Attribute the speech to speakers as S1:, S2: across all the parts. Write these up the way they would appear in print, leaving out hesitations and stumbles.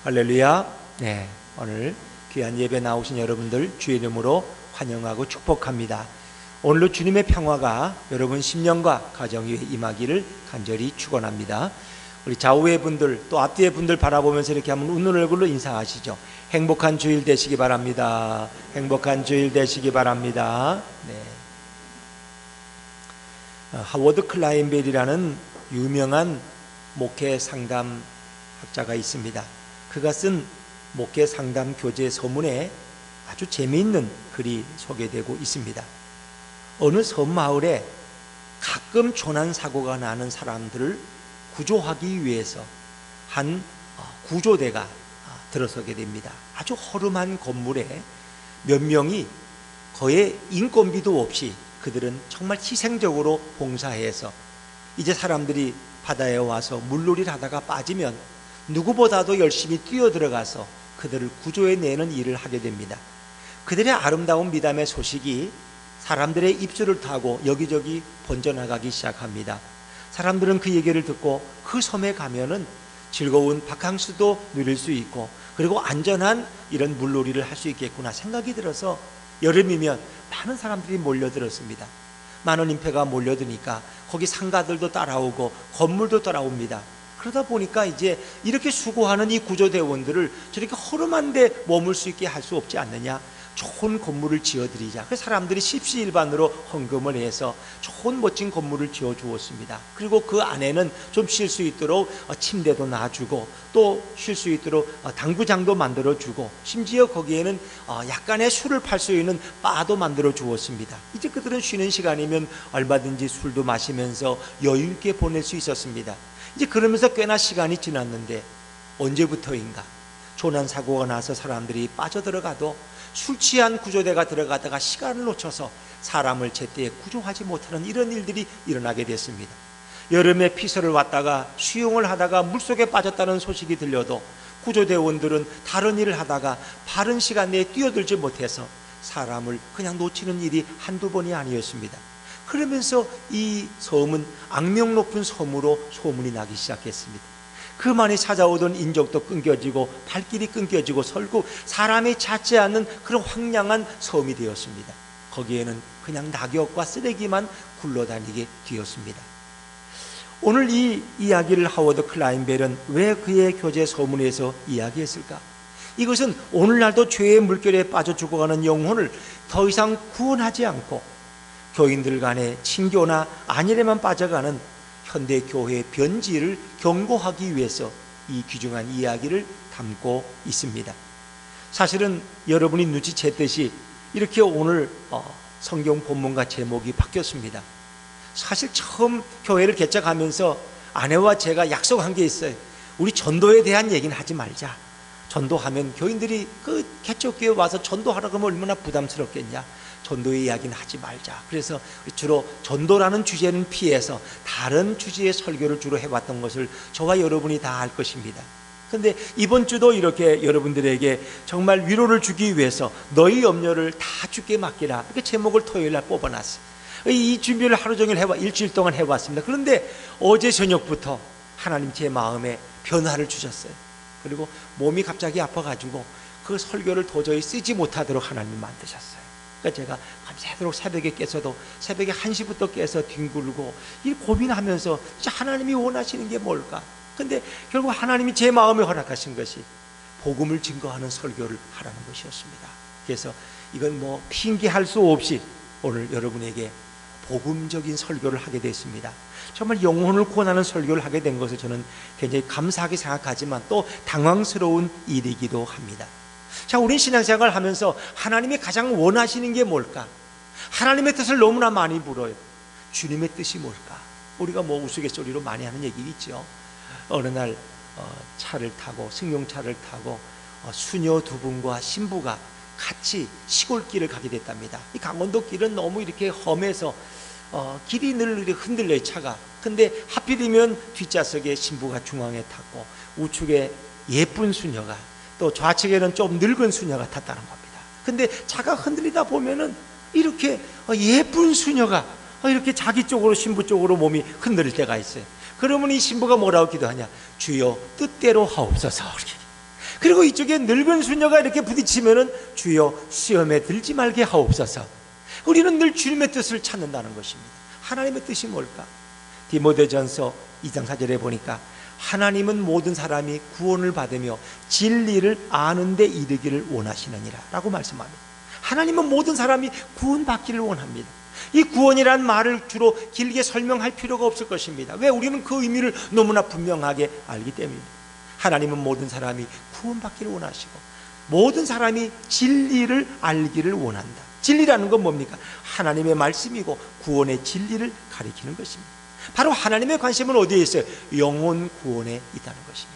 S1: 할렐루야. 네, 오늘 귀한 예배 나오신 여러분들 주의 이름으로 환영하고 축복합니다. 오늘로 주님의 평화가 여러분 심령과 가정 위에 임하기를 간절히 축원합니다. 우리 좌우의 분들 또 앞뒤의 분들 바라보면서 이렇게 한번 웃는 얼굴로 인사하시죠. 행복한 주일 되시기 바랍니다. 행복한 주일 되시기 바랍니다. 네. 하워드 클라인벨이라는 유명한 목회 상담 학자가 있습니다. 그가 쓴 목회 상담 교재 서문에 아주 재미있는 글이 소개되고 있습니다. 어느 섬 마을에 가끔 조난 사고가 나는 사람들을 구조하기 위해서 한 구조대가 들어서게 됩니다. 아주 허름한 건물에 몇 명이 거의 인건비도 없이 그들은 정말 희생적으로 봉사해서 이제 사람들이 바다에 와서 물놀이를 하다가 빠지면 누구보다도 열심히 뛰어들어가서 그들을 구조해내는 일을 하게 됩니다. 그들의 아름다운 미담의 소식이 사람들의 입술을 타고 여기저기 번져나가기 시작합니다. 사람들은 그 얘기를 듣고 그 섬에 가면은 즐거운 바캉스도 누릴 수 있고 그리고 안전한 이런 물놀이를 할 수 있겠구나 생각이 들어서 여름이면 많은 사람들이 몰려들었습니다. 많은 인파가 몰려드니까 거기 상가들도 따라오고 건물도 따라옵니다. 그러다 보니까 이제 이렇게 수고하는 이 구조대원들을 저렇게 허름한 데 머물 수 있게 할 수 없지 않느냐, 좋은 건물을 지어드리자. 그래서 사람들이 십시일반으로 헌금을 해서 좋은 멋진 건물을 지어 주었습니다. 그리고 그 안에는 좀 쉴 수 있도록 침대도 놔주고 또 쉴 수 있도록 당구장도 만들어 주고 심지어 거기에는 약간의 술을 팔 수 있는 바도 만들어 주었습니다. 이제 그들은 쉬는 시간이면 얼마든지 술도 마시면서 여유 있게 보낼 수 있었습니다. 이제 그러면서 꽤나 시간이 지났는데 언제부터인가 조난 사고가 나서 사람들이 빠져들어가도 술 취한 구조대가 들어가다가 시간을 놓쳐서 사람을 제때 구조하지 못하는 이런 일들이 일어나게 됐습니다. 여름에 피서를 왔다가 수영을 하다가 물속에 빠졌다는 소식이 들려도 구조대원들은 다른 일을 하다가 바른 시간 내에 뛰어들지 못해서 사람을 그냥 놓치는 일이 한두 번이 아니었습니다. 그러면서 이 섬은 악명 높은 섬으로 소문이 나기 시작했습니다. 그 많이 찾아오던 인적도 끊겨지고 발길이 끊겨지고 결국 사람이 찾지 않는 그런 황량한 섬이 되었습니다. 거기에는 그냥 낙엽과 쓰레기만 굴러다니게 되었습니다. 오늘 이 이야기를 하워드 클라인벨은 왜 그의 교재 서문에서 이야기했을까? 이것은 오늘날도 죄의 물결에 빠져 죽어가는 영혼을 더 이상 구원하지 않고 교인들 간의 친교나 안일에만 빠져가는 현대 교회의 변질을 경고하기 위해서 이 귀중한 이야기를 담고 있습니다. 사실은 여러분이 눈치챘듯이 이렇게 오늘 성경 본문과 제목이 바뀌었습니다. 사실 처음 교회를 개척하면서 아내와 제가 약속한 게 있어요. 우리 전도에 대한 얘기는 하지 말자. 전도하면 교인들이 그 개척교회 와서 전도하라 그러면 얼마나 부담스럽겠냐. 전도의 이야기는 하지 말자. 그래서 주로 전도라는 주제는 피해서 다른 주제의 설교를 주로 해왔던 것을 저와 여러분이 다 알 것입니다. 그런데 이번 주도 이렇게 여러분들에게 정말 위로를 주기 위해서 너희 염려를 다 주께 맡기라. 이렇게 제목을 토요일날 뽑아놨어요. 이 준비를 하루 종일 일주일 동안 해왔습니다. 그런데 어제 저녁부터 하나님 제 마음에 변화를 주셨어요. 그리고 몸이 갑자기 아파가지고 그 설교를 도저히 쓰지 못하도록 하나님 만드셨어요. 그러니까 제가 밤새도록 새벽에 깨서도 새벽에 1시부터 깨서 뒹굴고 이 고민하면서 하나님이 원하시는 게 뭘까? 근데 결국 하나님이 제 마음에 허락하신 것이 복음을 증거하는 설교를 하라는 것이었습니다. 그래서 이건 뭐 핑계할 수 없이 오늘 여러분에게 복음적인 설교를 하게 됐습니다. 정말 영혼을 구원하는 설교를 하게 된 것을 저는 굉장히 감사하게 생각하지만 또 당황스러운 일이기도 합니다. 자, 우린 신앙생활을 하면서 하나님이 가장 원하시는 게 뭘까? 하나님의 뜻을 너무나 많이 물어요. 주님의 뜻이 뭘까? 우리가 뭐 우스갯소리로 많이 하는 얘기 있죠. 어느 날 차를 타고 승용차를 타고 수녀 두 분과 신부가 같이 시골길을 가게 됐답니다. 이 강원도 길은 너무 이렇게 험해서 길이 늘 흔들려요, 차가. 근데 하필이면 뒷좌석에 신부가 중앙에 탔고 우측에 예쁜 수녀가 또 좌측에는 좀 늙은 수녀가 탔다는 겁니다. 근데 차가 흔들리다 보면은 이렇게 예쁜 수녀가 이렇게 자기 쪽으로 신부 쪽으로 몸이 흔들릴 때가 있어요. 그러면 이 신부가 뭐라고 기도하냐? 주여 뜻대로 하옵소서. 그리고 이쪽에 늙은 수녀가 이렇게 부딪히면은 주여 시험에 들지 말게 하옵소서. 우리는 늘 주님의 뜻을 찾는다는 것입니다. 하나님의 뜻이 뭘까? 디모데전서 2장 4절에 보니까 하나님은 모든 사람이 구원을 받으며 진리를 아는 데 이르기를 원하시느니라 라고 말씀합니다. 하나님은 모든 사람이 구원받기를 원합니다. 이 구원이란 말을 주로 길게 설명할 필요가 없을 것입니다. 왜? 우리는 그 의미를 너무나 분명하게 알기 때문입니다. 하나님은 모든 사람이 구원받기를 원하시고 모든 사람이 진리를 알기를 원한다. 진리라는 건 뭡니까? 하나님의 말씀이고 구원의 진리를 가리키는 것입니다. 바로 하나님의 관심은 어디에 있어요? 영혼 구원에 있다는 것입니다.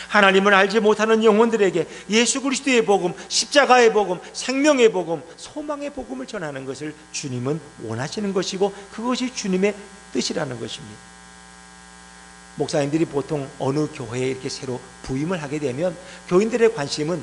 S1: 하나님을 알지 못하는 영혼들에게 예수 그리스도의 복음, 십자가의 복음, 생명의 복음, 소망의 복음을 전하는 것을 주님은 원하시는 것이고 그것이 주님의 뜻이라는 것입니다. 목사님들이 보통 어느 교회에 이렇게 새로 부임을 하게 되면 교인들의 관심은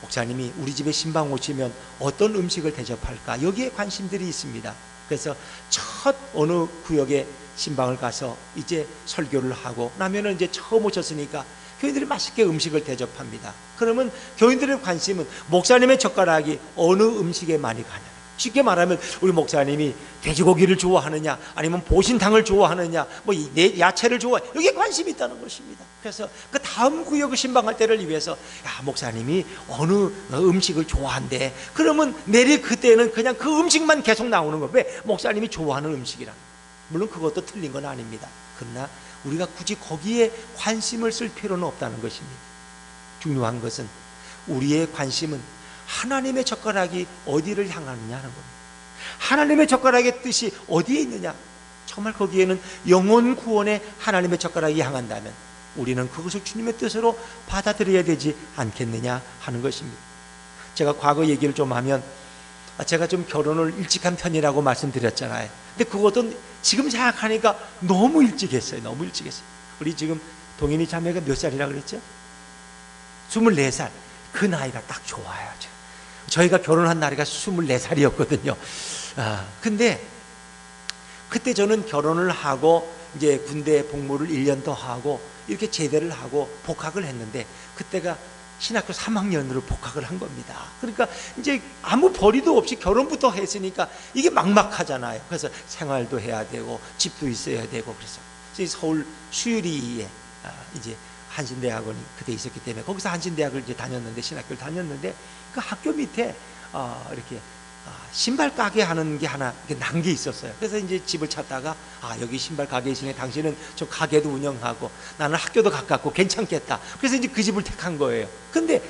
S1: 목사님이 우리 집에 신방 오시면 어떤 음식을 대접할까? 여기에 관심들이 있습니다. 그래서 첫 어느 구역에 신방을 가서 이제 설교를 하고 나면은 이제 처음 오셨으니까 교인들이 맛있게 음식을 대접합니다. 그러면 교인들의 관심은 목사님의 젓가락이 어느 음식에 많이 가냐. 쉽게 말하면 우리 목사님이 돼지고기를 좋아하느냐 아니면 보신탕을 좋아하느냐 뭐 야채를 좋아해, 여기에 관심이 있다는 것입니다. 그래서 그 다음 구역을 신방할 때를 위해서 야 목사님이 어느 음식을 좋아한대. 그러면 내일 그때는 그냥 그 음식만 계속 나오는 거예요. 왜? 목사님이 좋아하는 음식이라. 물론 그것도 틀린 건 아닙니다. 그러나 우리가 굳이 거기에 관심을 쓸 필요는 없다는 것입니다. 중요한 것은 우리의 관심은 하나님의 젓가락이 어디를 향하느냐 하는 겁니다. 하나님의 젓가락의 뜻이 어디에 있느냐. 정말 거기에는 영혼 구원에 하나님의 젓가락이 향한다면 우리는 그것을 주님의 뜻으로 받아들여야 되지 않겠느냐 하는 것입니다. 제가 과거 얘기를 좀 하면 제가 좀 결혼을 일찍 한 편이라고 말씀드렸잖아요. 근데 그것도 지금 생각하니까 너무 일찍 했어요. 너무 일찍 했어요. 우리 지금 동인이 자매가 몇 살이라 그랬죠? 24살. 그 나이가 딱 좋아요. 저희가 결혼한 나이가 24살이었거든요. 근데 그때 저는 결혼을 하고 이제 군대 복무를 1년 더 하고 이렇게 제대를 하고 복학을 했는데 그때가 신학교 3학년으로 복학을 한 겁니다. 그러니까 이제 아무 벌이도 없이 결혼부터 했으니까 이게 막막하잖아요. 그래서 생활도 해야 되고 집도 있어야 되고 그래서 서울 수유리에 이제 한신대학원이 그때 있었기 때문에 거기서 한신대학을 이제 다녔는데 신학교를 다녔는데 그 학교 밑에 이렇게 신발 가게 하는 게 하나 난 게 있었어요. 그래서 이제 집을 찾다가 여기 신발 가게이시네. 당신은 저 가게도 운영하고 나는 학교도 가깝고 괜찮겠다. 그래서 이제 그 집을 택한 거예요. 근데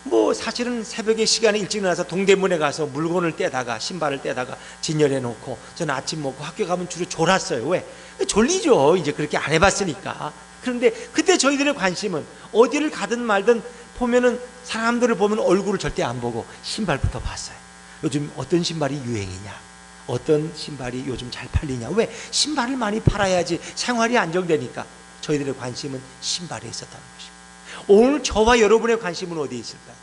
S1: 뭐 사실은 새벽에 시간이 일찍 나서 동대문에 가서 물건을 떼다가 신발을 떼다가 진열해 놓고 저는 아침 먹고 학교 가면 주로 졸았어요. 왜? 졸리죠. 이제 그렇게 안 해봤으니까. 그런데 그때 저희들의 관심은 어디를 가든 말든 보면은 사람들을 보면 얼굴을 절대 안 보고 신발부터 봤어요. 요즘 어떤 신발이 유행이냐, 어떤 신발이 요즘 잘 팔리냐. 왜? 신발을 많이 팔아야지 생활이 안정되니까 저희들의 관심은 신발에 있었다는 것입니다. 오늘 저와 여러분의 관심은 어디에 있을까요?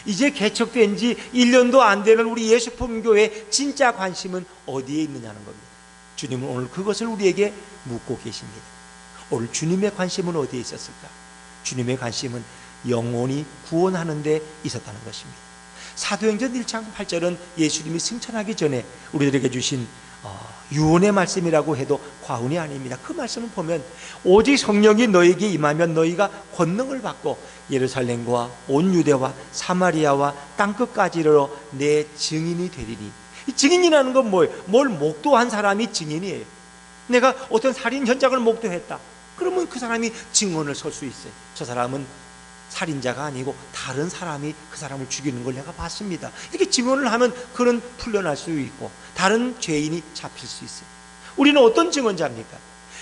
S1: 이제 개척된 지 1년도 안 되는 우리 예수품교회의 진짜 관심은 어디에 있느냐는 겁니다. 주님은 오늘 그것을 우리에게 묻고 계십니다. 오늘 주님의 관심은 어디에 있었을까? 주님의 관심은 영혼이 구원하는 데 있었다는 것입니다. 사도행전 1장 8절은 예수님이 승천하기 전에 우리들에게 주신 유언의 말씀이라고 해도 과언이 아닙니다. 그 말씀을 보면 오직 성령이 너에게 임하면 너희가 권능을 받고 예루살렘과 온 유대와 사마리아와 땅끝까지 이르러 내 증인이 되리니. 이 증인이라는 건 뭐예요? 뭘 목도한 사람이 증인이에요. 내가 어떤 살인 현장을 목도했다. 그러면 그 사람이 증언을 설 수 있어요. 저 사람은 살인자가 아니고 다른 사람이 그 사람을 죽이는 걸 내가 봤습니다. 이렇게 증언을 하면 그는 풀려날 수 있고 다른 죄인이 잡힐 수 있어요. 우리는 어떤 증언자입니까?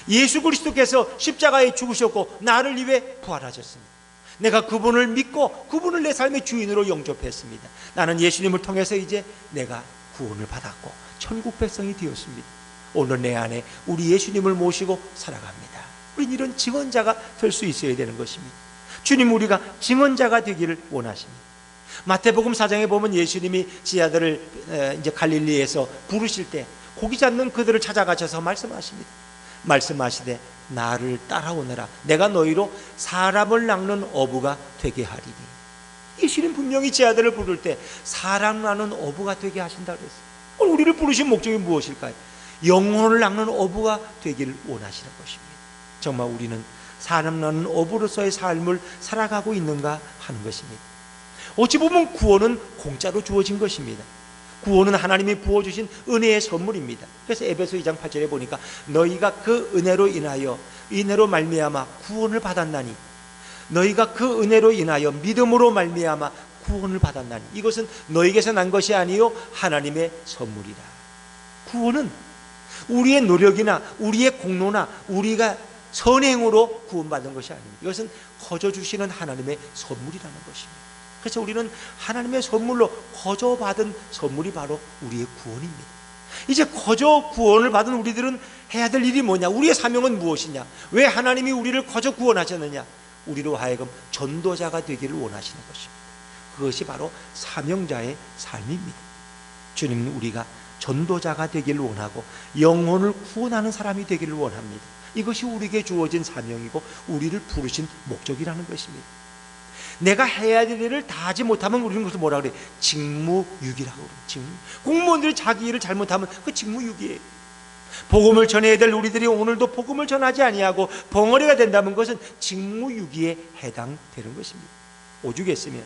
S1: 예수 그리스도께서 십자가에 죽으셨고 나를 위해 부활하셨습니다. 내가 그분을 믿고 그분을 내 삶의 주인으로 영접했습니다. 나는 예수님을 통해서 이제 내가 구원을 받았고 천국 백성이 되었습니다. 오늘 내 안에 우리 예수님을 모시고 살아갑니다. 우린 이런 증언자가 될 수 있어야 되는 것입니다. 주님, 우리가 증언자가 되기를 원하십니다. 마태복음 4장에 보면 예수님이 제자들을 이제 갈릴리에서 부르실 때 고기 잡는 그들을 찾아가셔서 말씀하십니다. 말씀하시되 나를 따라오너라. 내가 너희로 사람을 낚는 어부가 되게 하리니. 예수님 분명히 제 아들을 부를 때 사람 낚는 어부가 되게 하신다 그랬어요. 오늘 우리를 부르신 목적이 무엇일까요? 영혼을 낚는 어부가 되기를 원하시는 것입니다. 정말 우리는 사람 낚는 어부로서의 삶을 살아가고 있는가 하는 것입니다. 어찌 보면 구원은 공짜로 주어진 것입니다. 구원은 하나님이 부어주신 은혜의 선물입니다. 그래서 에베소 2장 8절에 보니까 너희가 그 은혜로 인하여 은혜로 말미암아 구원을 받았나니, 너희가 그 은혜로 인하여 믿음으로 말미암아 구원을 받았나니, 이것은 너희에게서 난 것이 아니요 하나님의 선물이라. 구원은 우리의 노력이나 우리의 공로나 우리가 선행으로 구원받은 것이 아닙니다. 이것은 거저 주시는 하나님의 선물이라는 것입니다. 그래서 우리는 하나님의 선물로 거저 받은 선물이 바로 우리의 구원입니다. 이제 거저 구원을 받은 우리들은 해야 될 일이 뭐냐? 우리의 사명은 무엇이냐? 왜 하나님이 우리를 거저 구원하셨느냐? 우리로 하여금 전도자가 되기를 원하시는 것입니다. 그것이 바로 사명자의 삶입니다. 주님은 우리가 전도자가 되기를 원하고 영혼을 구원하는 사람이 되기를 원합니다. 이것이 우리에게 주어진 사명이고 우리를 부르신 목적이라는 것입니다. 내가 해야 될 일을 다 하지 못하면 우리는 그것을 뭐라 그래요? 직무유기라고 그래요. 직무. 공무원들이 자기 일을 잘못하면 그 직무유기예요. 복음을 전해야 될 우리들이 오늘도 복음을 전하지 아니하고 벙어리가 된다면 그것은 직무유기에 해당되는 것입니다. 오죽했으면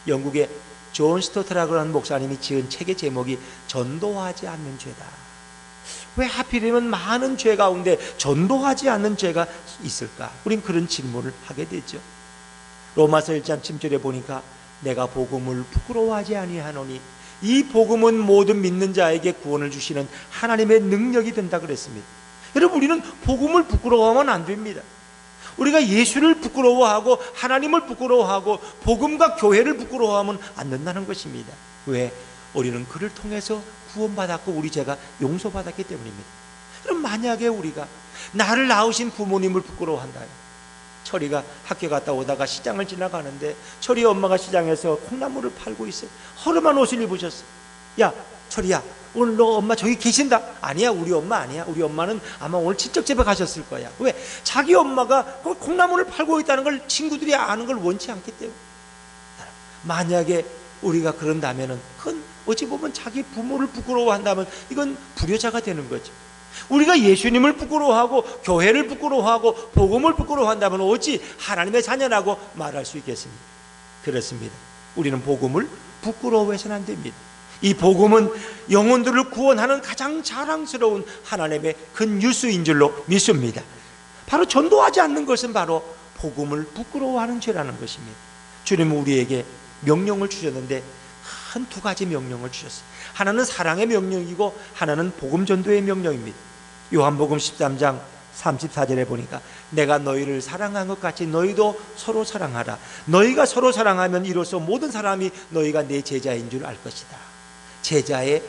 S1: 영국의 존 스토트라고 하는 목사님이 지은 책의 제목이 전도하지 않는 죄다. 왜 하필이면 많은 죄 가운데 전도하지 않는 죄가 있을까? 우린 그런 질문을 하게 되죠. 로마서 1장 7절에 보니까 내가 복음을 부끄러워하지 아니하노니 이 복음은 모든 믿는 자에게 구원을 주시는 하나님의 능력이 된다 그랬습니다. 여러분, 우리는 복음을 부끄러워하면 안 됩니다. 우리가 예수를 부끄러워하고 하나님을 부끄러워하고 복음과 교회를 부끄러워하면 안 된다는 것입니다. 왜? 우리는 그를 통해서 구원받았고 우리 죄가 용서받았기 때문입니다. 그럼 만약에 우리가 나를 낳으신 부모님을 부끄러워한다요. 철이가 학교 갔다 오다가 시장을 지나가는데 철이 엄마가 시장에서 콩나물을 팔고 있어요. 허름한 옷을 입으셨어. 야, 철이야, 오늘 너 엄마 저기 계신다. 아니야, 우리 엄마 아니야. 우리 엄마는 아마 오늘 친척 집에 가셨을 거야. 왜? 자기 엄마가 콩나물을 팔고 있다는 걸 친구들이 아는 걸 원치 않기 때문에. 만약에 우리가 그런다면은 그건 어찌 보면 자기 부모를 부끄러워한다면 이건 불효자가 되는 거죠. 우리가 예수님을 부끄러워하고 교회를 부끄러워하고 복음을 부끄러워한다면 어찌 하나님의 자녀라고 말할 수 있겠습니까? 그렇습니다. 우리는 복음을 부끄러워해서는 안 됩니다. 이 복음은 영혼들을 구원하는 가장 자랑스러운 하나님의 큰 뉴스인 줄로 믿습니다. 바로 전도하지 않는 것은 바로 복음을 부끄러워하는 죄라는 것입니다. 주님은 우리에게 명령을 주셨는데 한 두 가지 명령을 주셨어요. 하나는 사랑의 명령이고 하나는 복음 전도의 명령입니다. 요한복음 13장 34절에 보니까 내가 너희를 사랑한 것 같이 너희도 서로 사랑하라. 너희가 서로 사랑하면 이로써 모든 사람이 너희가 내 제자인 줄 알 것이다. 제자의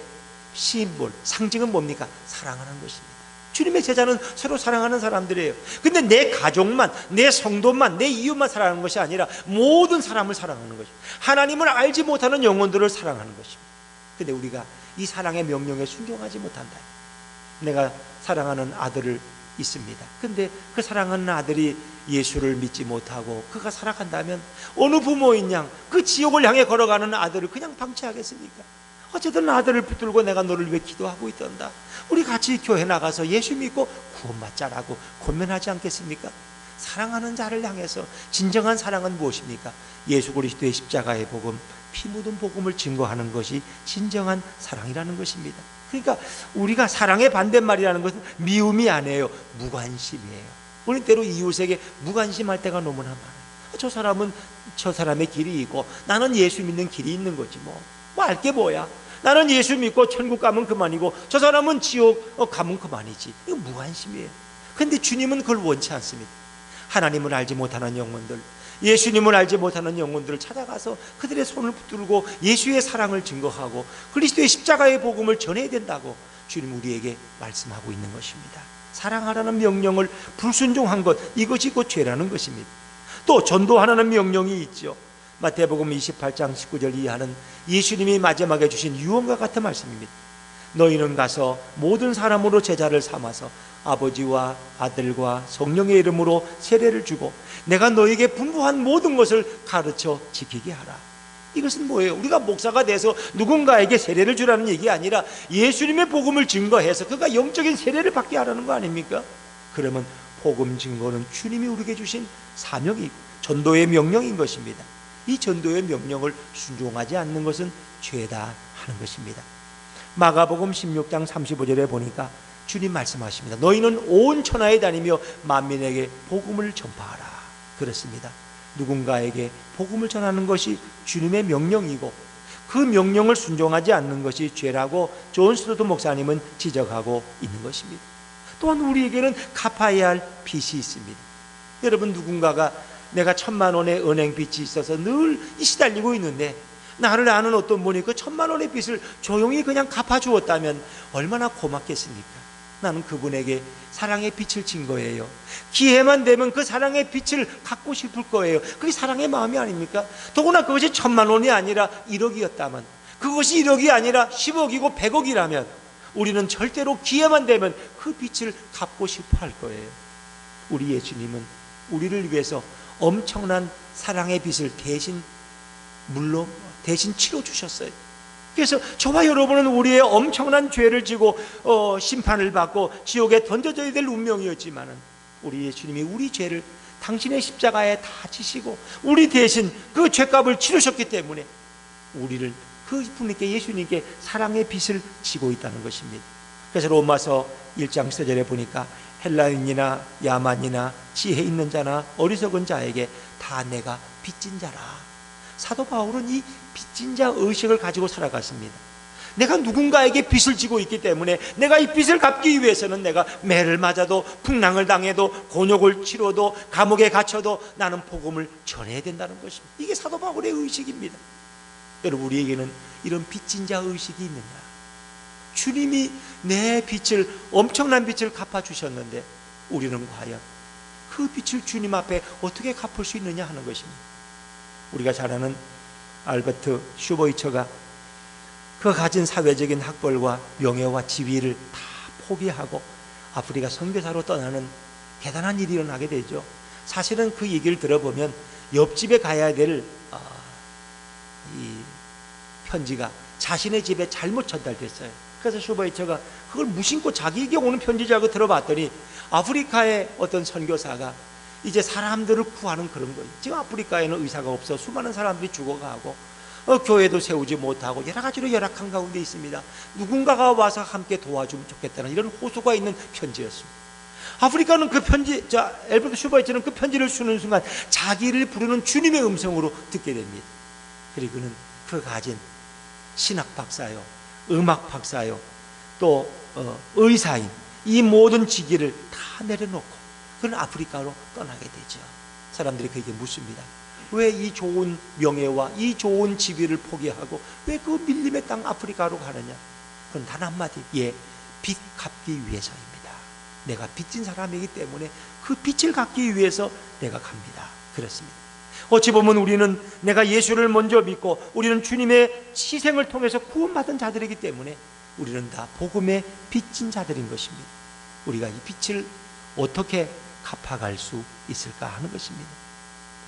S1: 심볼, 상징은 뭡니까? 사랑하는 것입니다. 주님의 제자는 서로 사랑하는 사람들이에요. 근데 내 가족만, 내 성도만, 내 이웃만 사랑하는 것이 아니라 모든 사람을 사랑하는 것입니다. 하나님을 알지 못하는 영혼들을 사랑하는 것입니다. 근데 우리가 이 사랑의 명령에 순종하지 못한다. 내가 사랑하는 아들을 있습니다. 근데 그 사랑하는 아들이 예수를 믿지 못하고 그가 살아간다면 어느 부모인 양 그 지옥을 향해 걸어가는 아들을 그냥 방치하겠습니까? 어쨌든 아들을 붙들고 내가 너를 위해 기도하고 있단다. 우리 같이 교회 나가서 예수 믿고 구원받자라고 권면하지 않겠습니까? 사랑하는 자를 향해서 진정한 사랑은 무엇입니까? 예수 그리스도의 십자가의 복음, 피 묻은 복음을 증거하는 것이 진정한 사랑이라는 것입니다. 그러니까 우리가 사랑의 반대말이라는 것은 미움이 아니에요. 무관심이에요. 우리 때로 이웃에게 무관심할 때가 너무나 많아요. 저 사람은 저 사람의 길이 있고 나는 예수 믿는 길이 있는 거지 뭐 알게 뭐야. 나는 예수 믿고 천국 가면 그만이고 저 사람은 지옥 가면 그만이지. 이거 무관심이에요. 그런데 주님은 그걸 원치 않습니다. 하나님을 알지 못하는 영혼들, 예수님을 알지 못하는 영혼들을 찾아가서 그들의 손을 붙들고 예수의 사랑을 증거하고 그리스도의 십자가의 복음을 전해야 된다고 주님 우리에게 말씀하고 있는 것입니다. 사랑하라는 명령을 불순종한 것, 이것이 곧 죄라는 것입니다. 또 전도하라는 명령이 있죠. 마태복음 28장 19절 이하는 예수님이 마지막에 주신 유언과 같은 말씀입니다. 너희는 가서 모든 사람으로 제자를 삼아서 아버지와 아들과 성령의 이름으로 세례를 주고 내가 너희에게 분부한 모든 것을 가르쳐 지키게 하라. 이것은 뭐예요? 우리가 목사가 돼서 누군가에게 세례를 주라는 얘기 아니라 예수님의 복음을 증거해서 그가 영적인 세례를 받게 하라는 거 아닙니까? 그러면 복음 증거는 주님이 우리에게 주신 사명이고 전도의 명령인 것입니다. 이 전도의 명령을 순종하지 않는 것은 죄다 하는 것입니다. 마가복음 16장 35절에 보니까 주님 말씀하십니다. 너희는 온 천하에 다니며 만민에게 복음을 전파하라. 그렇습니다. 누군가에게 복음을 전하는 것이 주님의 명령이고 그 명령을 순종하지 않는 것이 죄라고 존 스토트 목사님은 지적하고 있는 것입니다. 또한 우리에게는 갚아야 할 빚이 있습니다. 여러분, 누군가가 내가 1,000만 원의 은행 빚이 있어서 늘 시달리고 있는데 나를 아는 어떤 분이 그 1,000만 원의 빚을 조용히 그냥 갚아주었다면 얼마나 고맙겠습니까? 나는 그분에게 사랑의 빛을 진 거예요. 기회만 되면 그 사랑의 빛을 갖고 싶을 거예요. 그게 사랑의 마음이 아닙니까? 더구나 그것이 1,000만 원이 아니라 1억이었다면, 그것이 1억이 아니라 10억이고 100억이라면 우리는 절대로 기회만 되면 그 빛을 갖고 싶어 할 거예요. 우리 예수님은 우리를 위해서 엄청난 사랑의 빛을 대신 치러 주셨어요. 그래서 저와 여러분은 우리의 엄청난 죄를 지고 심판을 받고 지옥에 던져져야 될 운명이었지만은 우리 예수님이 우리 죄를 당신의 십자가에 다 지시고 우리 대신 그 죄값을 치르셨기 때문에 우리를 그 분께, 예수님께 사랑의 빛을 지고 있다는 것입니다. 그래서 로마서 1장 4절에 보니까 헬라인이나 야만이나 지혜 있는 자나 어리석은 자에게 다 내가 빚진 자라. 사도 바울은 이 빚진 자 의식을 가지고 살아갔습니다. 내가 누군가에게 빚을 지고 있기 때문에 내가 이 빚을 갚기 위해서는 내가 매를 맞아도 풍랑을 당해도 곤욕을 치러도 감옥에 갇혀도 나는 복음을 전해야 된다는 것입니다. 이게 사도 바울의 의식입니다. 여러분, 우리에게는 이런 빚진 자 의식이 있느냐? 주님이 내 빚을, 엄청난 빚을 갚아주셨는데 우리는 과연 그 빚을 주님 앞에 어떻게 갚을 수 있느냐 하는 것입니다. 우리가 잘 아는 알버트 슈버이처가 그 가진 사회적인 학벌과 명예와 지위를 다 포기하고 아프리카 선교사로 떠나는 대단한 일이 일어나게 되죠. 사실은 그 얘기를 들어보면 옆집에 가야 될 이 편지가 자신의 집에 잘못 전달됐어요. 그래서 슈버이처가 그걸 무심코 자기에게 오는 편지라고 들어봤더니 아프리카의 어떤 선교사가 이제 사람들을 구하는 그런 거예요. 지금 아프리카에는 의사가 없어 수많은 사람들이 죽어가고 교회도 세우지 못하고 여러 가지로 열악한 가운데 있습니다. 누군가가 와서 함께 도와주면 좋겠다는 이런 호소가 있는 편지였습니다. 아프리카는 그 편지, 엘버트 슈버이처는 그 편지를 쓰는 순간 자기를 부르는 주님의 음성으로 듣게 됩니다. 그리고 그는 그 가진 신학 박사요, 음악 박사요, 또 의사인 이 모든 직위를 다 내려놓고 그는 아프리카로 떠나게 되죠. 사람들이 그에게 묻습니다. 왜 이 좋은 명예와 이 좋은 지위를 포기하고 왜 그 밀림의 땅 아프리카로 가느냐? 그건 단 한마디, 빚 갚기 위해서입니다. 내가 빚진 사람이기 때문에 그 빚을 갚기 위해서 내가 갑니다. 그렇습니다. 어찌 보면 우리는 내가 예수를 먼저 믿고 우리는 주님의 희생을 통해서 구원받은 자들이기 때문에 우리는 다 복음의 빚진 자들인 것입니다. 우리가 이 빚을 어떻게 갚아갈 수 있을까 하는 것입니다.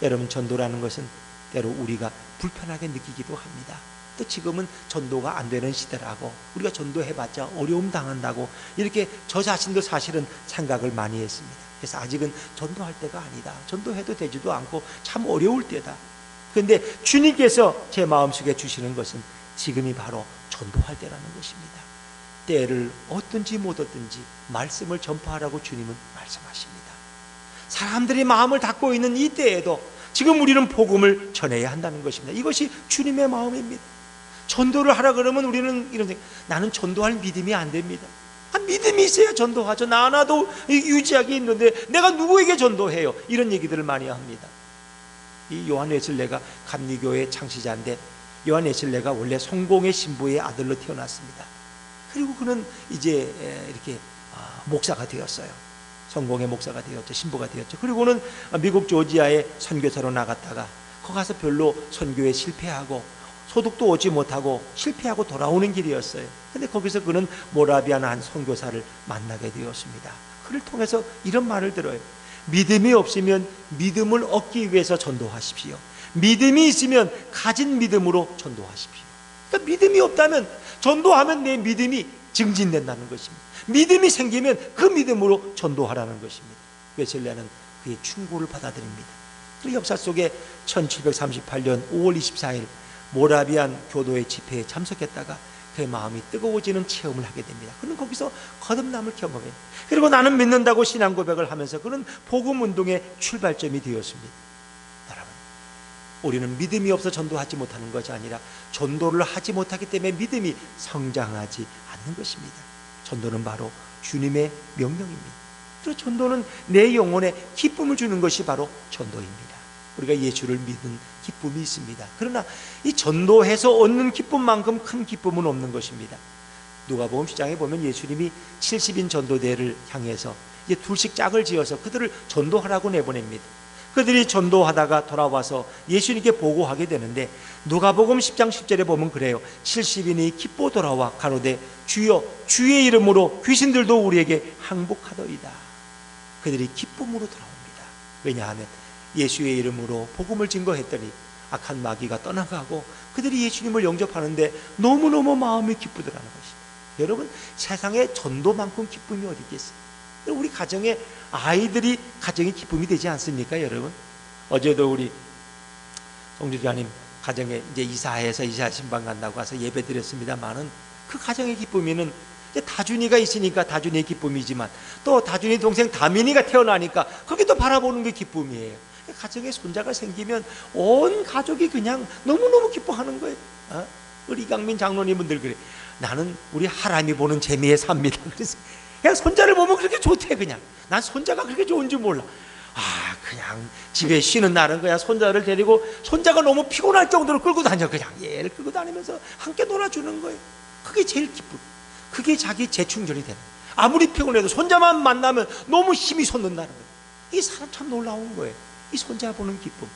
S1: 여러분, 전도라는 것은 때로 우리가 불편하게 느끼기도 합니다. 또 지금은 전도가 안 되는 시대라고, 우리가 전도해봤자 어려움 당한다고 이렇게 저 자신도 사실은 생각을 많이 했습니다. 그래서 아직은 전도할 때가 아니다, 전도해도 되지도 않고 참 어려울 때다. 그런데 주님께서 제 마음속에 주시는 것은 지금이 바로 전도할 때라는 것입니다. 때를 얻든지 못 얻든지 말씀을 전파하라고 주님은 말씀하십니다. 사람들이 마음을 닫고 있는 이 때에도 지금 우리는 복음을 전해야 한다는 것입니다. 이것이 주님의 마음입니다. 전도를 하라 그러면 우리는 이런 생각, 나는 전도할 믿음이 안 됩니다. 믿음이 있어야 전도하죠. 나 하나도 유지하기 힘든데 내가 누구에게 전도해요? 이런 얘기들을 많이 합니다. 이 요한 웨슬레가 감리교의 창시자인데 요한 웨슬레가 원래 성공의 신부의 아들로 태어났습니다. 그리고 그는 이제 이렇게 목사가 되었어요. 성공의 목사가 되었죠. 신부가 되었죠. 그리고는 미국 조지아에 선교사로 나갔다가 거기 가서 별로 선교에 실패하고 소득도 오지 못하고 실패하고 돌아오는 길이었어요. 근데 거기서 그는 모라비안 한 선교사를 만나게 되었습니다. 그를 통해서 이런 말을 들어요. 믿음이 없으면 믿음을 얻기 위해서 전도하십시오. 믿음이 있으면 가진 믿음으로 전도하십시오. 그러니까 믿음이 없다면 전도하면 내 믿음이 증진된다는 것입니다. 믿음이 생기면 그 믿음으로 전도하라는 것입니다. 웨슬레는 그의 충고를 받아들입니다. 그 역사 속에 1738년 5월 24일 모라비안 교도의 집회에 참석했다가 그의 마음이 뜨거워지는 체험을 하게 됩니다. 그는 거기서 거듭남을 경험해요. 그리고 나는 믿는다고 신앙 고백을 하면서 그는 복음 운동의 출발점이 되었습니다. 여러분, 우리는 믿음이 없어 전도하지 못하는 것이 아니라 전도를 하지 못하기 때문에 믿음이 성장하지 않는 것입니다. 전도는 바로 주님의 명령입니다. 그리고 전도는 내 영혼에 기쁨을 주는 것이 바로 전도입니다. 우리가 예수를 믿는 기쁨이 있습니다. 그러나 이 전도해서 얻는 기쁨만큼 큰 기쁨은 없는 것입니다. 누가복음 10장에 보면 예수님이 70인 전도대를 향해서 이제 둘씩 짝을 지어서 그들을 전도하라고 내보냅니다. 그들이 전도하다가 돌아와서 예수님께 보고하게 되는데 누가복음 10장 10절에 보면 그래요. 70인이 기뻐 돌아와 가로되 주여 주의 이름으로 귀신들도 우리에게 항복하더이다. 그들이 기쁨으로 돌아옵니다. 왜냐하면 예수의 이름으로 복음을 증거했더니 악한 마귀가 떠나가고 그들이 예수님을 영접하는데 너무너무 마음이 기쁘더라는 것입니다. 여러분, 세상에 전도만큼 기쁨이 어디 있겠어요? 우리 가정에 아이들이 가정의 기쁨이 되지 않습니까, 여러분? 어제도 우리 송주자님 가정에 이제 이사해서 이사 신방 간다고 와서 예배 드렸습니다만은 그 가정의 기쁨이는 다준이가 있으니까 다준이의 기쁨이지만 또 다준이 동생 다민이가 태어나니까 거기도 바라보는 게 기쁨이에요. 가정에 손자가 생기면 온 가족이 그냥 너무너무 기뻐하는 거예요. 우리 이강민 장로님분들 그래. 나는 우리 하람이 보는 재미에 삽니다. 그래서 그냥 손자를 보면 그렇게 좋대. 그냥 난 손자가 그렇게 좋은 줄 몰라. 그냥 집에 쉬는 날은 그냥 손자를 데리고 손자가 너무 피곤할 정도로 끌고 다녀. 그냥 얘를 끌고 다니면서 함께 놀아주는 거예요. 그게 제일 기쁨. 그게 자기 재충전이 되는 거예요. 아무리 피곤해도 손자만 만나면 너무 힘이 솟는다는 거예요. 이 사람 참 놀라운 거예요. 이 손자 보는 기쁨.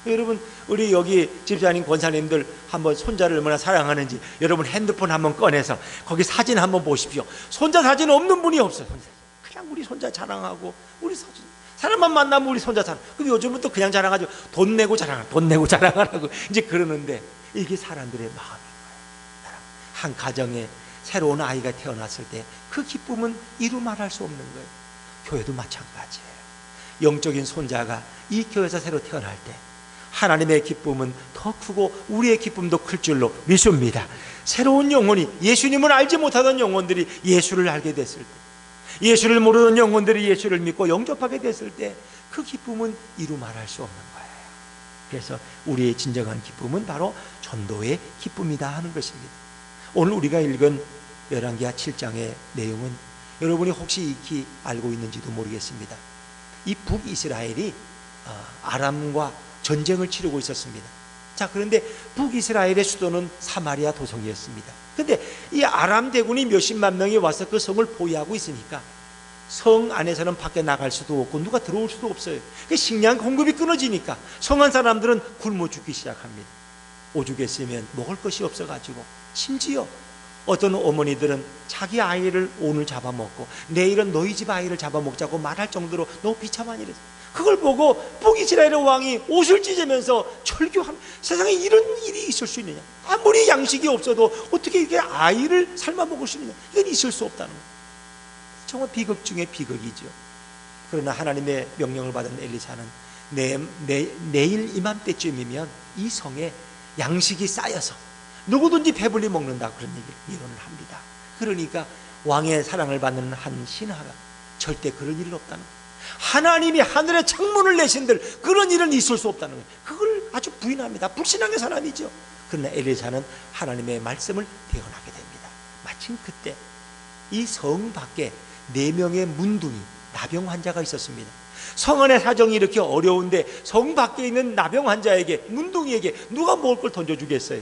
S1: 여러분, 우리 여기 집사님 권사님들 한번 손자를 얼마나 사랑하는지 여러분 핸드폰 한번 꺼내서 거기 사진 한번 보십시오. 손자 사진 없는 분이 없어요. 그냥 우리 손자 자랑하고 우리 사람만 만나면 우리 손자 자랑. 그럼 요즘은 또 그냥 자랑하죠. 돈 내고 자랑하고 돈 내고 자랑하라고 이제 그러는데 이게 사람들의 마음인 거예요. 한 가정에 새로운 아이가 태어났을 때 그 기쁨은 이루 말할 수 없는 거예요. 교회도 마찬가지예요. 영적인 손자가 이 교회에서 새로 태어날 때 하나님의 기쁨은 더 크고 우리의 기쁨도 클 줄로 믿습니다. 새로운 영혼이, 예수님을 알지 못하던 영혼들이 예수를 알게 됐을 때, 예수를 모르는 영혼들이 예수를 믿고 영접하게 됐을 때 그 기쁨은 이루 말할 수 없는 거예요. 그래서 우리의 진정한 기쁨은 바로 전도의 기쁨이다 하는 것입니다. 오늘 우리가 읽은 열왕기하 7장의 내용은 여러분이 혹시 익히 알고 있는지도 모르겠습니다. 이 북이스라엘이 아람과 전쟁을 치르고 있었습니다. 자, 그런데 북이스라엘의 수도는 사마리아 도성이었습니다. 그런데 이 아람 대군이 몇십만 명이 와서 그 성을 포위하고 있으니까 성 안에서는 밖에 나갈 수도 없고 누가 들어올 수도 없어요. 식량 공급이 끊어지니까 성한 사람들은 굶어 죽기 시작합니다. 오죽했으면 먹을 것이 없어가지고 심지어 어떤 어머니들은 자기 아이를 오늘 잡아먹고 내일은 너희 집 아이를 잡아먹자고 말할 정도로 너무 비참한 일이었어요. 그걸 보고 북이스라엘의 왕이 옷을 찢으면서 절규한, 세상에 이런 일이 있을 수 있느냐, 아무리 양식이 없어도 어떻게 이렇게 아이를 삶아 먹을 수 있느냐, 이건 있을 수 없다는 거예요. 정말 비극 중에 비극이죠. 그러나 하나님의 명령을 받은 엘리사는 내일 이맘때쯤이면 이 성에 양식이 쌓여서 누구든지 배불리 먹는다, 그런 얘기를 예언을 합니다. 그러니까 왕의 사랑을 받는 한 신하가 절대 그런 일은 없다는 거예요. 하나님이 하늘의 창문을 내신들 그런 일은 있을 수 없다는 거예요. 그걸 아주 부인합니다. 불신앙의 사람이죠. 그러나 엘리사는 하나님의 말씀을 대언하게 됩니다. 마침 그때 이 성 밖에 4명의 문둥이 나병 환자가 있었습니다. 성 안의 사정이 이렇게 어려운데 성 밖에 있는 나병 환자에게, 문둥이에게 누가 먹을 걸 던져주겠어요?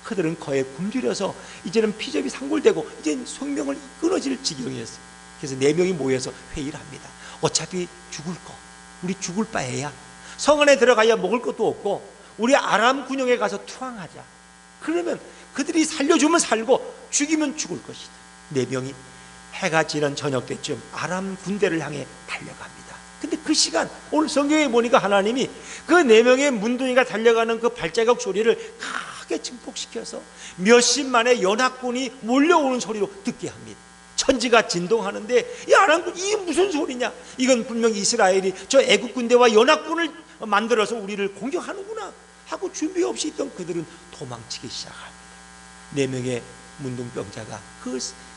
S1: 그들은 거에 굶주려서 이제는 피접이 상골되고 이제 생명을 끊어질 지경이었어요. 그래서 4명이 모여서 회의를 합니다. 어차피 죽을 거, 우리 죽을 바에야 성 안에 들어가야 먹을 것도 없고 우리 아람 군영에 가서 투항하자. 그러면 그들이 살려주면 살고 죽이면 죽을 것이다. 4명이 해가 지는 저녁 때쯤 아람 군대를 향해 달려갑니다. 근데 그 시간, 오늘 성경에 보니까 하나님이 그 4명의 문둥이가 달려가는 그 발자국 소리를 크게 증폭시켜서 몇십만의 연합군이 몰려오는 소리로 듣게 합니다. 천지가 진동하는데 이 아람군, 이게 무슨 소리냐? 이건 분명히 이스라엘이 저 애국 군대와 연합군을 만들어서 우리를 공격하는구나 하고 준비 없이 있던 그들은 도망치기 시작합니다. 4명의 문둥병자가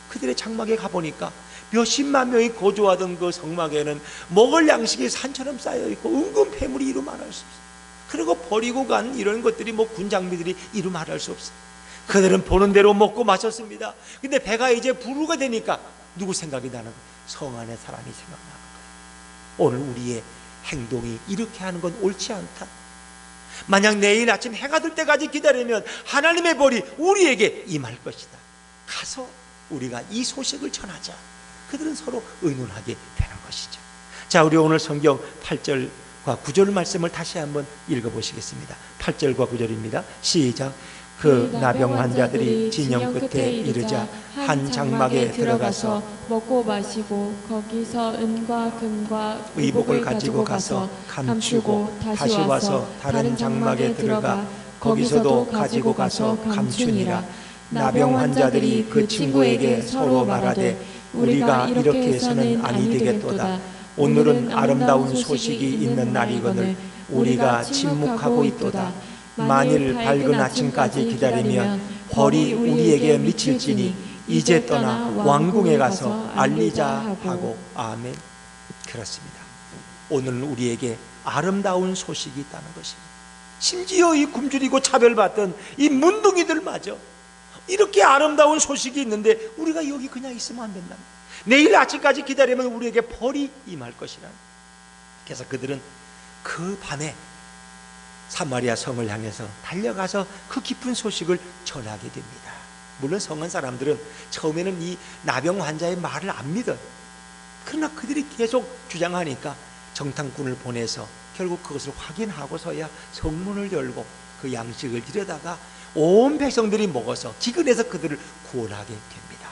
S1: 그들의 장막에 가보니까 몇십만 명이 거주하던 그 성막에는 먹을 양식이 산처럼 쌓여있고 은근 폐물이 이루 말할 수 없어요. 그리고 버리고 간 이런 것들이 군 장비들이 이루 말할 수 없어요. 그들은 보는 대로 먹고 마셨습니다. 근데 배가 이제 부르가 되니까 누구 생각이 나는 거예요? 성 안에 사람이 생각나는 거예요. 오늘 우리의 행동이 이렇게 하는 건 옳지 않다. 만약 내일 아침 해가 들 때까지 기다리면 하나님의 벌이 우리에게 임할 것이다. 가서 우리가 이 소식을 전하자. 그들은 서로 의논하게 되는 것이죠. 자, 우리 오늘 성경 8절과 9절 말씀을 다시 한번 읽어보시겠습니다. 8절과 9절입니다. 시작. 그 나병 환자들이 진영 끝에 이르자 한 장막에 들어가서
S2: 먹고 마시고 거기서 은과 금과
S1: 의복을 가지고 가서 감추고 다시 와서 다른 장막에 들어가 거기서도 가지고 가서 감추니라. 나병 환자들이 그 친구에게 서로 말하되 우리가 이렇게 해서는 아니 되겠도다. 오늘은 아름다운 소식이 있는 날이거늘 우리가 침묵하고 있도다. 만일 밝은 아침까지 기다리면 벌이 우리에게 미칠지니 이제 떠나 왕궁에 가서 알리자 하고. 아멘. 그렇습니다. 오늘은 우리에게 아름다운 소식이 있다는 것입니다. 심지어 이 굶주리고 차별받던 이 문둥이들마저 이렇게 아름다운 소식이 있는데 우리가 여기 그냥 있으면 안 된다. 내일 아침까지 기다리면 우리에게 벌이 임할 것이라. 그래서 그들은 그 밤에 사마리아 성을 향해서 달려가서 그 깊은 소식을 전하게 됩니다. 물론 성은 사람들은 처음에는 이 나병 환자의 말을 안 믿어요. 그러나 그들이 계속 주장하니까 정탐꾼을 보내서 결국 그것을 확인하고서야 성문을 열고 그 양식을 들여다가 온 백성들이 먹어서 기근해서 그들을 구원하게 됩니다.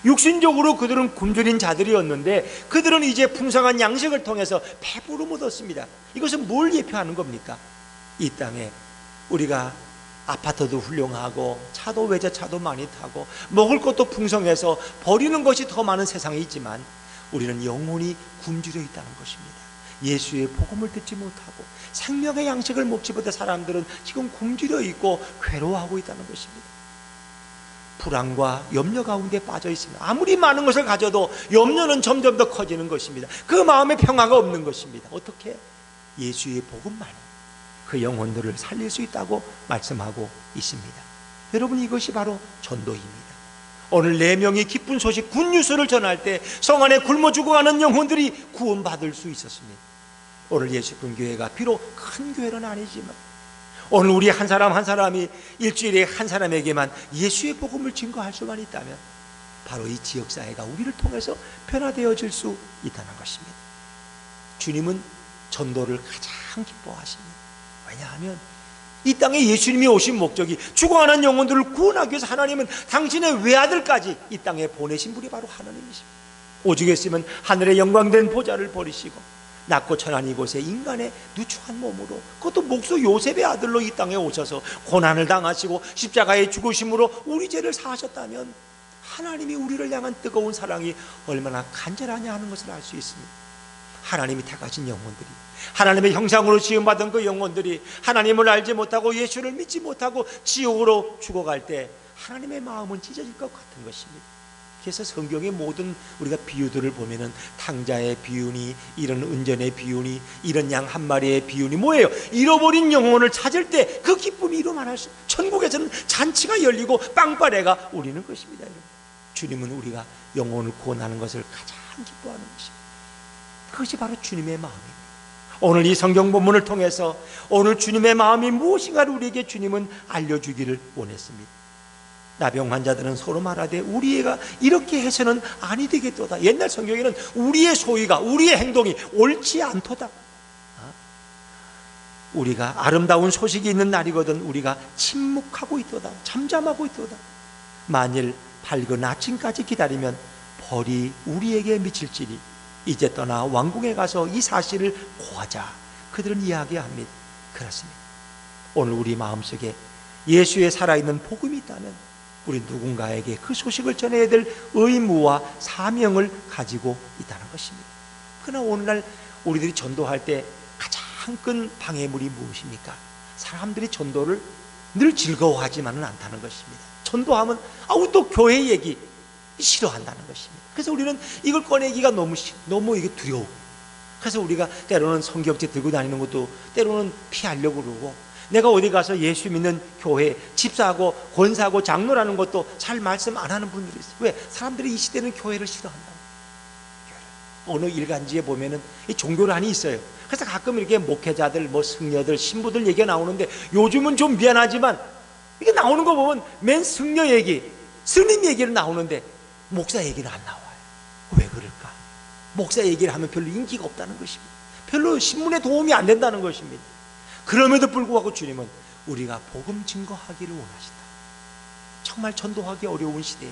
S1: 육신적으로 그들은 굶주린 자들이었는데 그들은 이제 풍성한 양식을 통해서 배부름 얻었습니다. 이것은 뭘 예표하는 겁니까? 이 땅에 우리가 아파트도 훌륭하고 차도 외제차도 많이 타고 먹을 것도 풍성해서 버리는 것이 더 많은 세상에 있지만 우리는 영혼이 굶주려 있다는 것입니다. 예수의 복음을 듣지 못하고 생명의 양식을 먹지 못해 사람들은 지금 굶주려 있고 괴로워하고 있다는 것입니다. 불안과 염려 가운데 빠져 있습니다. 아무리 많은 것을 가져도 염려는 점점 더 커지는 것입니다. 그 마음에 평화가 없는 것입니다. 어떻게? 예수의 복음만이 그 영혼들을 살릴 수 있다고 말씀하고 있습니다. 여러분, 이것이 바로 전도입니다. 오늘 4명이 기쁜 소식 굿뉴스를 전할 때 성 안에 굶어 죽어가는 영혼들이 구원받을 수 있었습니다. 오늘 예수님 교회가 비록 큰 교회는 아니지만 오늘 우리 한 사람 한 사람이 일주일에 한 사람에게만 예수의 복음을 증거할 수만 있다면 바로 이 지역사회가 우리를 통해서 변화되어질 수 있다는 것입니다. 주님은 전도를 가장 기뻐하십니다. 왜냐하면 이 땅에 예수님이 오신 목적이 죽어가는 영혼들을 구원하기 위해서 하나님은 당신의 외아들까지 이 땅에 보내신 분이 바로 하나님이십니다. 오죽했으면 하늘의 영광된 보좌를 버리시고 낮고 천한 이곳에 인간의 누추한 몸으로, 그것도 목수 요셉의 아들로 이 땅에 오셔서 고난을 당하시고 십자가의 죽으심으로 우리 죄를 사하셨다면 하나님이 우리를 향한 뜨거운 사랑이 얼마나 간절하냐 하는 것을 알 수 있습니다. 하나님이 택하신 영혼들이, 하나님의 형상으로 지음받은 그 영혼들이 하나님을 알지 못하고 예수를 믿지 못하고 지옥으로 죽어갈 때 하나님의 마음은 찢어질 것 같은 것입니다. 그래서 성경의 모든 우리가 비유들을 보면은 탕자의 비유니, 이런 은전의 비유니, 이런 양 한 마리의 비유니 뭐예요? 잃어버린 영혼을 찾을 때 그 기쁨이 이루만할 수, 천국에서는 잔치가 열리고 빵빠레가 울리는 것입니다. 주님은 우리가 영혼을 구원하는 것을 가장 기뻐하는 것입니다. 그것이 바로 주님의 마음입니다. 오늘 이 성경 본문을 통해서 오늘 주님의 마음이 무엇인가를 우리에게 주님은 알려주기를 원했습니다. 나병 환자들은 서로 말하되 우리가 이렇게 해서는 아니 되겠도다. 옛날 성경에는 우리의 소위가, 우리의 행동이 옳지 않도다. 우리가 아름다운 소식이 있는 날이거든 우리가 침묵하고 있도다, 잠잠하고 있도다. 만일 밝은 아침까지 기다리면 벌이 우리에게 미칠지니 이제 떠나 왕궁에 가서 이 사실을 고하자. 그들은 이야기합니다. 그렇습니다. 오늘 우리 마음속에 예수의 살아있는 복음이 있다면 우리 누군가에게 그 소식을 전해야 될 의무와 사명을 가지고 있다는 것입니다. 그러나 오늘날 우리들이 전도할 때 가장 큰 방해물이 무엇입니까? 사람들이 전도를 늘 즐거워하지만은 않다는 것입니다. 전도하면 또 교회 얘기 싫어한다는 것입니다. 그래서 우리는 이걸 꺼내기가 너무 이게 두려워. 그래서 우리가 때로는 성경책 들고 다니는 것도 때로는 피하려고 그러고, 내가 어디 가서 예수 믿는 교회 집사하고 권사하고 장로라는 것도 잘 말씀 안 하는 분들이 있어요. 왜? 사람들이 이 시대는 교회를 싫어한다. 어느 일간지에 보면은 이 종교란이 있어요. 그래서 가끔 이렇게 목회자들, 승려들, 신부들 얘기가 나오는데, 요즘은 좀 미안하지만 이게 나오는 거 보면 맨 승려 얘기, 스님 얘기를 나오는데 목사 얘기는 안 나와요. 왜 그럴까? 목사 얘기를 하면 별로 인기가 없다는 것입니다. 별로 신문에 도움이 안 된다는 것입니다. 그럼에도 불구하고 주님은 우리가 복음 증거하기를 원하신다. 정말 전도하기 어려운 시대에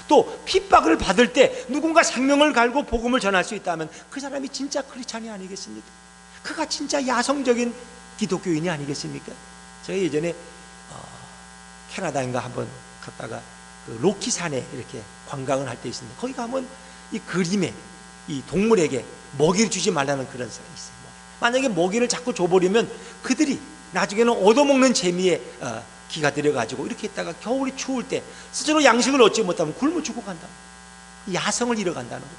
S1: 또 핍박을 받을 때 누군가 생명을 갈고 복음을 전할 수 있다면 그 사람이 진짜 크리스찬이 아니겠습니까? 그가 진짜 야성적인 기독교인이 아니겠습니까? 제가 예전에 캐나다인가 한번 갔다가 그 로키산에 이렇게 관광을 할 때 있습니다. 거기 가면 이 그림에 이 동물에게 먹이를 주지 말라는 그런 사람이 있어요. 만약에 먹이를 자꾸 줘버리면 그들이 나중에는 얻어먹는 재미에 기가 들여가지고 이렇게 있다가 겨울이 추울 때 스스로 양식을 얻지 못하면 굶어 죽고 간다. 야성을 잃어간다는 거예요.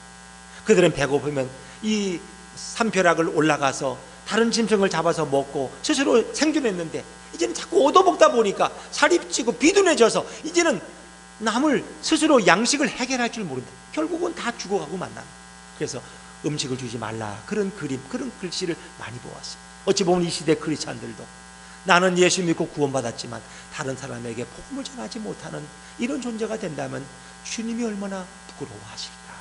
S1: 그들은 배고프면 이 산벼락을 올라가서 다른 짐승을 잡아서 먹고 스스로 생존했는데, 이제는 자꾸 얻어먹다 보니까 살이 찌고 비둔해져서 이제는 남을 스스로 양식을 해결할 줄 모른다. 결국은 다 죽어가고 만난다. 그래서 음식을 주지 말라, 그런 그림, 그런 글씨를 많이 보았습니다. 어찌 보면 이 시대 크리스찬들도 나는 예수 믿고 구원받았지만 다른 사람에게 복음을 전하지 못하는 이런 존재가 된다면 주님이 얼마나 부끄러워하실까.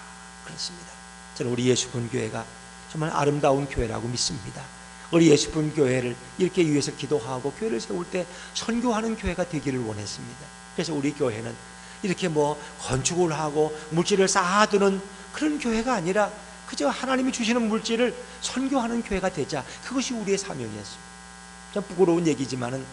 S1: 그렇습니다. 저는 우리 예수분 교회가 정말 아름다운 교회라고 믿습니다. 우리 예수분 교회를 이렇게 위해서 기도하고 교회를 세울 때 선교하는 교회가 되기를 원했습니다. 그래서 우리 교회는 이렇게 건축을 하고 물질을 쌓아두는 그런 교회가 아니라 그저 하나님이 주시는 물질을 선교하는 교회가 되자, 그것이 우리의 사명이었습니다. 참 부끄러운 얘기지만은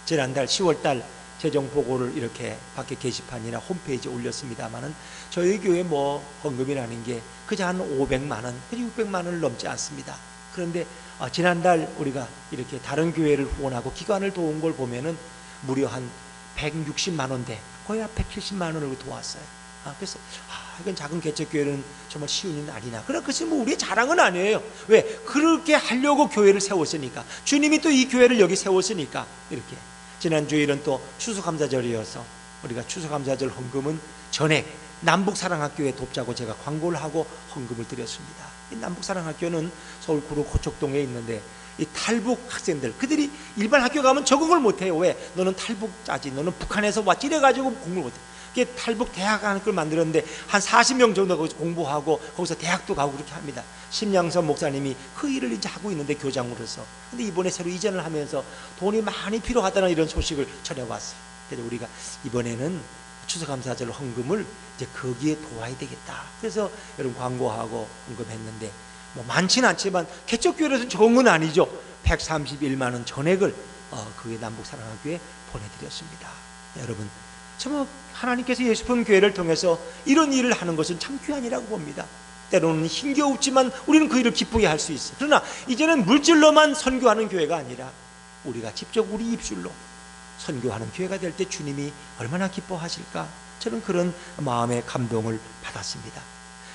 S1: 지난달 10월달 재정보고를 이렇게 밖에 게시판이나 홈페이지에 올렸습니다만은 저희 교회 헌금이라는 게 그저 한 500만 원, 600만 원을 넘지 않습니다. 그런데 지난달 우리가 이렇게 다른 교회를 후원하고 기관을 도운 걸 보면은 무려 한 160만 원대, 거의 한 170만 원을 도왔어요. 그래서 이건 작은 개척교회는 정말 쉬운 일은 아니나. 그러나 그것이 우리의 자랑은 아니에요. 왜? 그렇게 하려고 교회를 세웠으니까, 주님이 또 이 교회를 여기 세웠으니까. 이렇게 지난주일은 또 추수감사절이어서 우리가 추수감사절 헌금은 전액 남북사랑학교에 돕자고 제가 광고를 하고 헌금을 드렸습니다. 이 남북사랑학교는 서울 구로 고척동에 있는데, 이 탈북 학생들, 그들이 일반 학교 가면 적응을 못해요. 왜? 너는 탈북자지, 너는 북한에서 왔지, 이래가지고 공부를 못해. 그게 탈북 대학을 만들었는데 한 40명 정도 거기서 공부하고 거기서 대학도 가고 그렇게 합니다. 심양선 목사님이 그 일을 이제 하고 있는데, 교장으로서. 근데 이번에 새로 이전을 하면서 돈이 많이 필요하다는 이런 소식을 전해왔어요. 그래서 우리가 이번에는 추수감사절 헌금을 이제 거기에 도와야 되겠다. 그래서 여러분 광고하고 헌금했는데, 많지는 않지만 개척교회에서는 적은 건 아니죠. 131만 원 전액을 그게 남북사랑학교에 보내드렸습니다. 여러분, 정말 하나님께서 예수품 교회를 통해서 이런 일을 하는 것은 참 귀한이라고 봅니다. 때로는 힘겨웠지만 우리는 그 일을 기쁘게 할 수 있어요. 그러나 이제는 물질로만 선교하는 교회가 아니라 우리가 직접 우리 입술로 선교하는 교회가 될 때 주님이 얼마나 기뻐하실까. 저는 그런 마음의 감동을 받았습니다.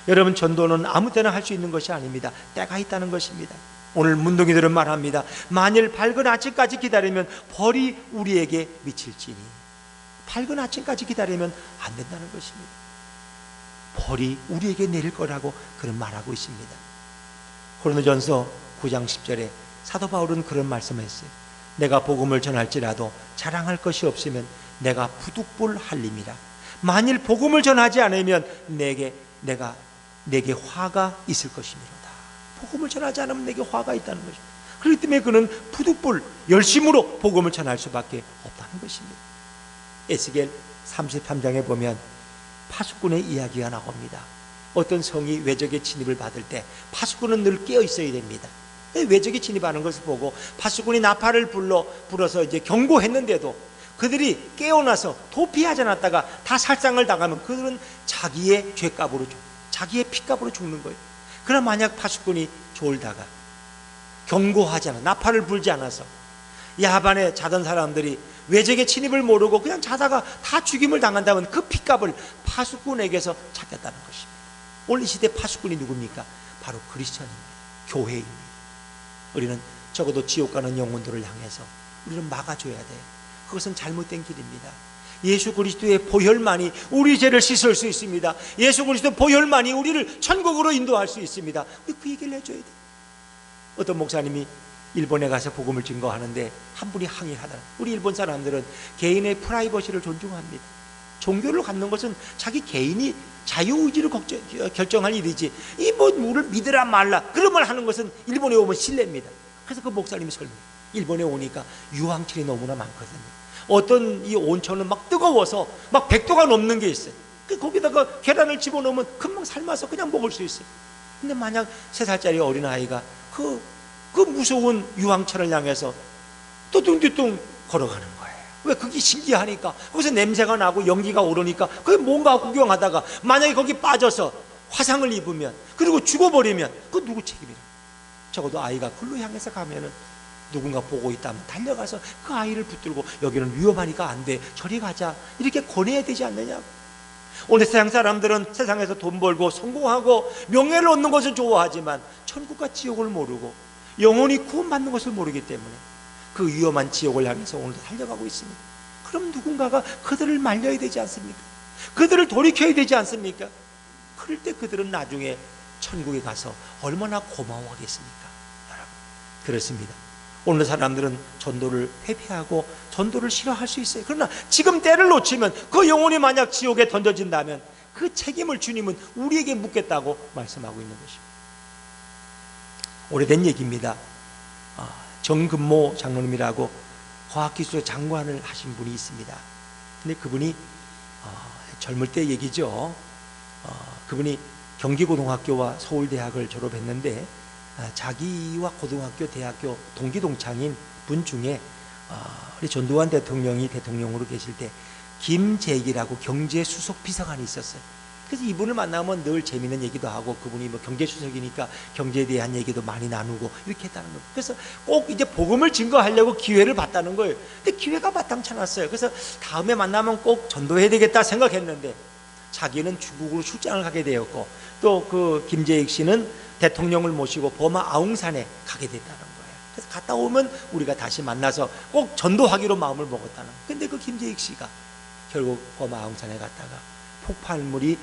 S1: 여러분, 전도는 아무 때나 할 수 있는 것이 아닙니다. 때가 있다는 것입니다. 오늘 문둥이들은 말합니다. 만일 밝은 아침까지 기다리면 벌이 우리에게 미칠지니. 밝은 아침까지 기다리면 안 된다는 것입니다. 벌이 우리에게 내릴 거라고 그런 말하고 있습니다. 고린도전서 9장 10절에 사도 바울은 그런 말씀을 했어요. 내가 복음을 전할지라도 자랑할 것이 없으면 내가 부득불 할림이라. 만일 복음을 전하지 않으면 내게 화가 있을 것이미로다. 복음을 전하지 않으면 내게 화가 있다는 것입니다. 그렇기 때문에 그는 부득불 열심으로 복음을 전할 수밖에 없다는 것입니다. 에스겔 33장에 보면 파수꾼의 이야기가 나옵니다. 어떤 성이 외적의 침입을 받을 때 파수꾼은 늘 깨어 있어야 됩니다. 외적이 침입하는 것을 보고 파수꾼이 나팔을 불어서 이제 경고했는데도 그들이 깨어나서 도피하지 않았다가 다 살상을 당하면 그들은 자기의 죄값으로, 자기의 피값으로 죽는 거예요. 그러나 만약 파수꾼이 졸다가 경고하지 않아, 나팔을 불지 않아서 야반에 자던 사람들이 외적의 침입을 모르고 그냥 자다가 다 죽임을 당한다면 그 피값을 파수꾼에게서 찾겠다는 것입니다. 오늘 이 시대 파수꾼이 누굽니까? 바로 그리스천입니다. 교회입니다. 우리는 적어도 지옥 가는 영혼들을 향해서 우리는 막아줘야 돼요. 그것은 잘못된 길입니다. 예수 그리스도의 보혈만이 우리 죄를 씻을 수 있습니다. 예수 그리스도의 보혈만이 우리를 천국으로 인도할 수 있습니다. 우리 그 얘기를 해줘야 돼요. 어떤 목사님이 일본에 가서 복음을 증거하는데 한 분이 항의하더라. 우리 일본 사람들은 개인의 프라이버시를 존중합니다. 종교를 갖는 것은 자기 개인이 자유의지를 결정할 일이지 이 뭐 물을 믿으라 말라 그런 말 하는 것은 일본에 오면 실례입니다. 그래서 그 목사님이 설명해요. 일본에 오니까 유황철이 너무나 많거든요. 어떤 이 온천은 막 뜨거워서 막 100도가 넘는 게 있어요. 거기다가 계란을 집어넣으면 금방 삶아서 그냥 먹을 수 있어요. 근데 만약 3살짜리 어린아이가 그 무서운 유황철을 향해서 뚜둥뚜둥 걸어가는 거예요. 왜? 그게 신기하니까. 거기서 냄새가 나고 연기가 오르니까 그게 뭔가 구경하다가 만약에 거기 빠져서 화상을 입으면 그리고 죽어버리면 그 누구 책임이라. 적어도 아이가 글로 향해서 가면은 누군가 보고 있다면 달려가서 그 아이를 붙들고 여기는 위험하니까 안 돼, 저리 가자 이렇게 권해야 되지 않느냐고. 오늘 세상 사람들은 세상에서 돈 벌고 성공하고 명예를 얻는 것을 좋아하지만 천국과 지옥을 모르고 영혼이 구원받는 것을 모르기 때문에 그 위험한 지옥을 향해서 오늘도 달려가고 있습니다. 그럼 누군가가 그들을 말려야 되지 않습니까? 그들을 돌이켜야 되지 않습니까? 그럴 때 그들은 나중에 천국에 가서 얼마나 고마워하겠습니까? 여러분, 그렇습니다. 오늘 사람들은 전도를 회피하고 전도를 싫어할 수 있어요. 그러나 지금 때를 놓치면 그 영혼이 만약 지옥에 던져진다면 그 책임을 주님은 우리에게 묻겠다고 말씀하고 있는 것입니다. 오래된 얘기입니다. 정근모 장로님이라고 과학기술 장관을 하신 분이 있습니다. 근데 그분이 젊을 때 얘기죠. 그분이 경기고등학교와 서울대학을 졸업했는데 자기와 고등학교, 대학교 동기 동창인 분 중에 우리 전두환 대통령이 대통령으로 계실 때 김재기라고 경제수석 비서관이 있었어요. 그래서 이분을 만나면 늘 재미있는 얘기도 하고 그분이 뭐 경제수석이니까 경제에 대한 얘기도 많이 나누고 이렇게 했다는 거예요. 그래서 꼭 이제 복음을 증거하려고 기회를 봤다는 거예요. 근데 기회가 마땅치 않았어요. 그래서 다음에 만나면 꼭 전도해야 되겠다 생각했는데 자기는 중국으로 출장을 가게 되었고 또 그 김재익 씨는 대통령을 모시고 버마 아웅산에 가게 됐다는 거예요. 그래서 갔다 오면 우리가 다시 만나서 꼭 전도하기로 마음을 먹었다는 거예요. 근데 그 김재익 씨가 결국 버마 아웅산에 갔다가 폭발물이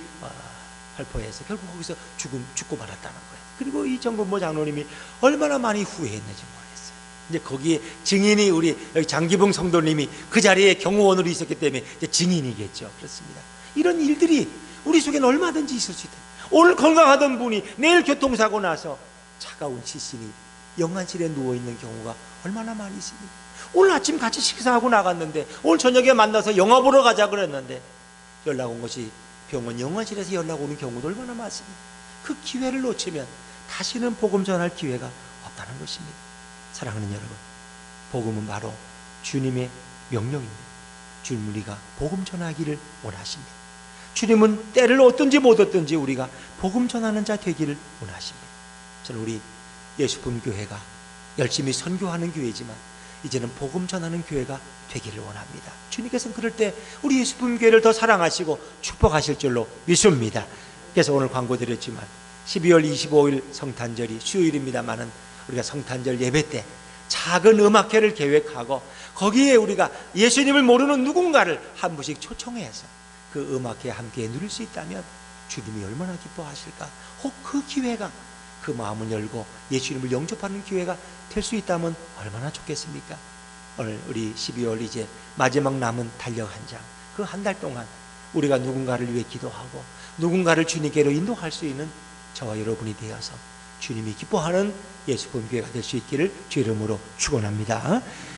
S1: 발포해서 결국 거기서 죽고 말았다는 거예요. 그리고 이 정근모 장로님이 얼마나 많이 후회했는지 모르겠어요. 이제 거기에 증인이 우리 여기 장기봉 성도님이 그 자리에 경호원으로 있었기 때문에 이제 증인이겠죠. 그렇습니다. 이런 일들이 우리 속에는 얼마든지 있을 수 있다. 오늘 건강하던 분이 내일 교통사고 나서 차가운 시신이 영안실에 누워있는 경우가 얼마나 많이 있습니까? 오늘 아침 같이 식사하고 나갔는데 오늘 저녁에 만나서 영화 보러 가자 그랬는데 연락 온 것이 병원 영안실에서 연락 오는 경우도 얼마나 많습니다. 그 기회를 놓치면 다시는 복음 전할 기회가 없다는 것입니다. 사랑하는 여러분, 복음은 바로 주님의 명령입니다. 주님 우리가 복음 전하기를 원하십니다. 주님은 때를 얻든지 못 얻든지 우리가 복음 전하는 자 되기를 원하십니다. 저는 우리 예수품 교회가 열심히 선교하는 교회지만 이제는 복음 전하는 교회가 되기를 원합니다. 주님께서는 그럴 때 우리 예수품 교회를 더 사랑하시고 축복하실 줄로 믿습니다. 그래서 오늘 광고 드렸지만 12월 25일 성탄절이 수요일입니다만은 우리가 성탄절 예배 때 작은 음악회를 계획하고 거기에 우리가 예수님을 모르는 누군가를 한 분씩 초청해서 그 음악회에 함께 누릴 수 있다면 주님이 얼마나 기뻐하실까. 혹 그 기회가 그 마음을 열고 예수님을 영접하는 기회가 될 수 있다면 얼마나 좋겠습니까? 오늘 우리 12월 이제 마지막 남은 달력 한 장, 그 한 달 동안 우리가 누군가를 위해 기도하고 누군가를 주님께로 인도할 수 있는 저와 여러분이 되어서 주님이 기뻐하는 예수봉교회가 될 수 있기를 주 이름으로 축원합니다.